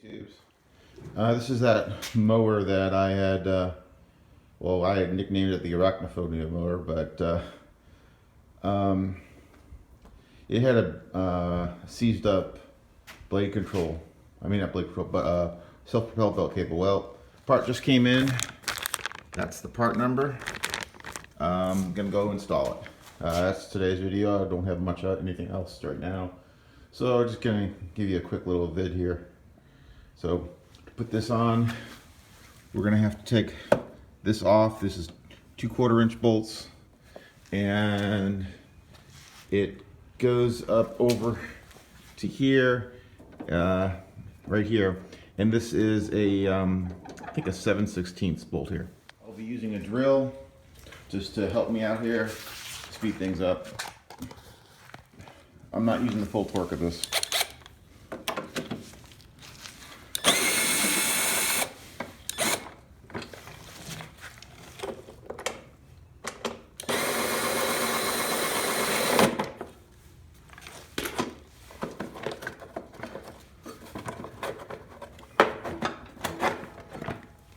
YouTubes. This is that mower that I had, well, I had nicknamed it the arachnophobia mower, but it had a seized up blade control. I mean, not blade control, but self-propelled belt cable. Well, part just came in. That's the part number. I'm gonna go install it. That's today's video. I don't have much anything else right now, so I'm just gonna give you a quick little vid here. So to put this on, we're gonna have to take this off. This is 2¼ inch bolts, and it goes up over to here, right here. And this is a, I think a 7/16 bolt here. I'll be using a drill just to help me out here, speed things up. I'm not using the full torque of this.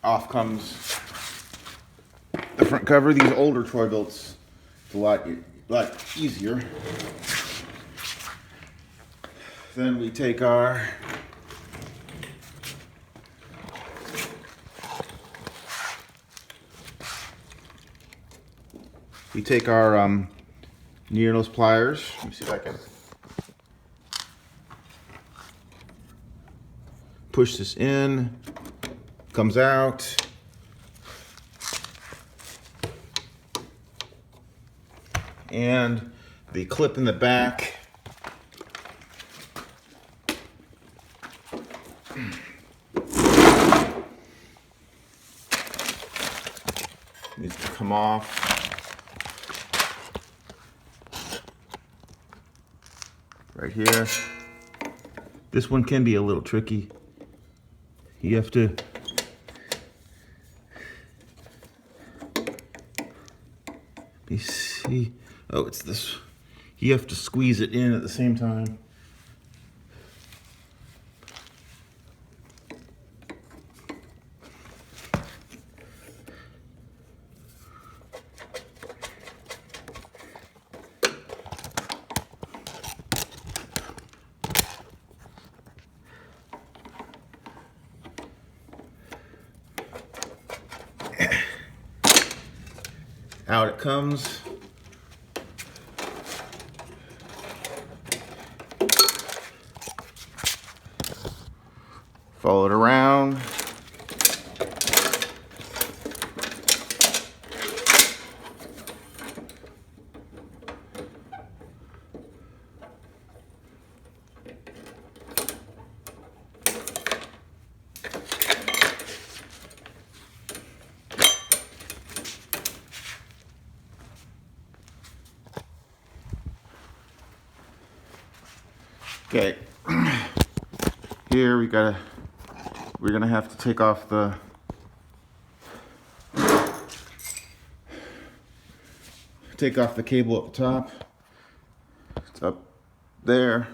Off comes the front cover. These older Troybilts, it's a lot easier. Then we take our near nose pliers. Let me see if I can push this in. Comes out. And the clip in the back needs to come off. Right here. This one can be a little tricky. You have to see. Oh, it's this. You have to squeeze it in at the same time. Out it comes. Follow it around. Okay, here we're gonna have to take off the cable at the top. It's up there.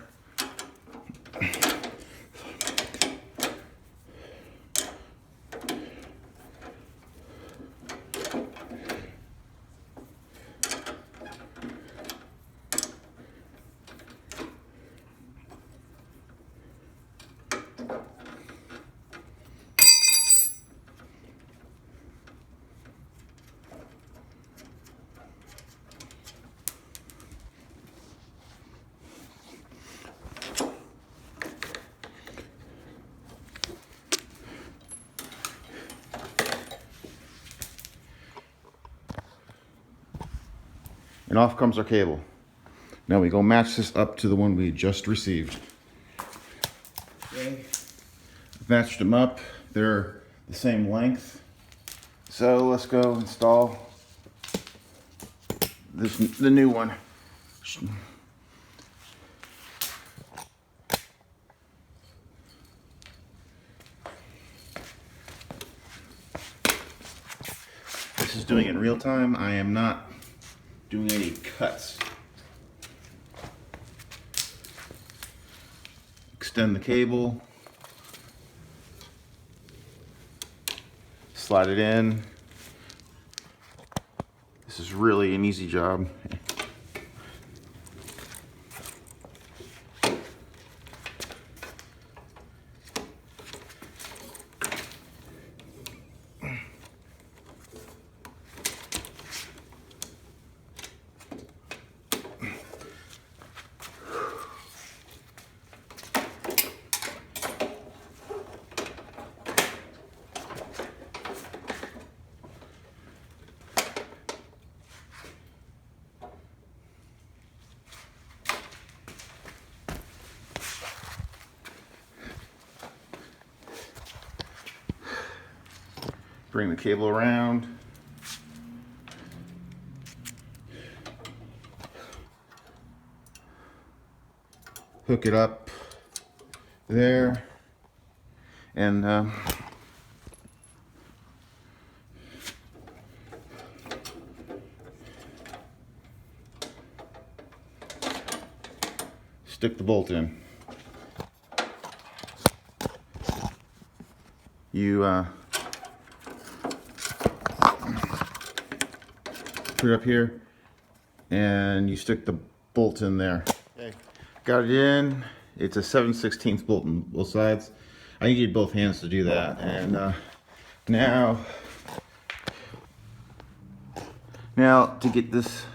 And off comes our cable. Now we go match this up to the one we just received. Okay. I've matched them up. They're the same length. So let's go install the new one. This is doing it in real time. I am not doing any cuts. Extend the cable. slide it in. This is really an easy job. Bring the cable around. Hook it up there. And stick the bolt in. You put it up here and you stick the bolt in there. Okay. Got it in. It's a 7/16 bolt on both sides. I needed both hands to do that. And now to get this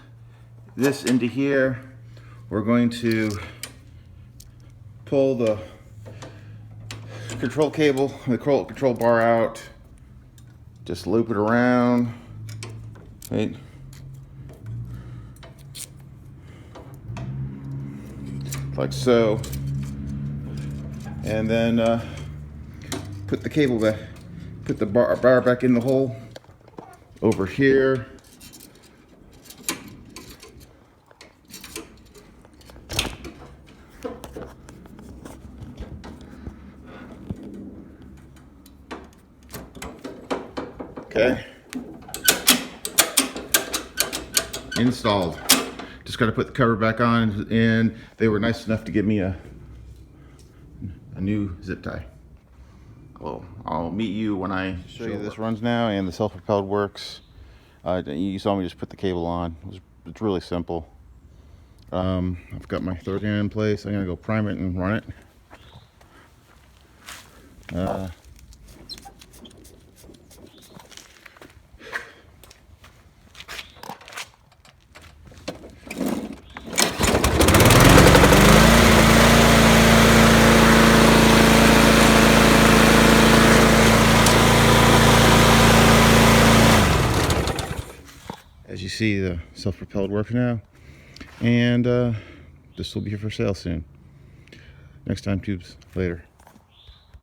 into here, we're going to pull the control cable, the control bar out, just loop it around, right? Like so, and then put the cable back, put the bar back in the hole over here. Okay, installed. Just got to put the cover back on, and they were nice enough to give me a new zip tie. Well, I'll meet you when I show you this runs now, and the self-propelled works. You saw me just put the cable on. It's really simple. I've got my third hand in place. I'm gonna go prime it and run it. As you see, the self-propelled works now, and this will be here for sale soon. Next time, tubes. Later.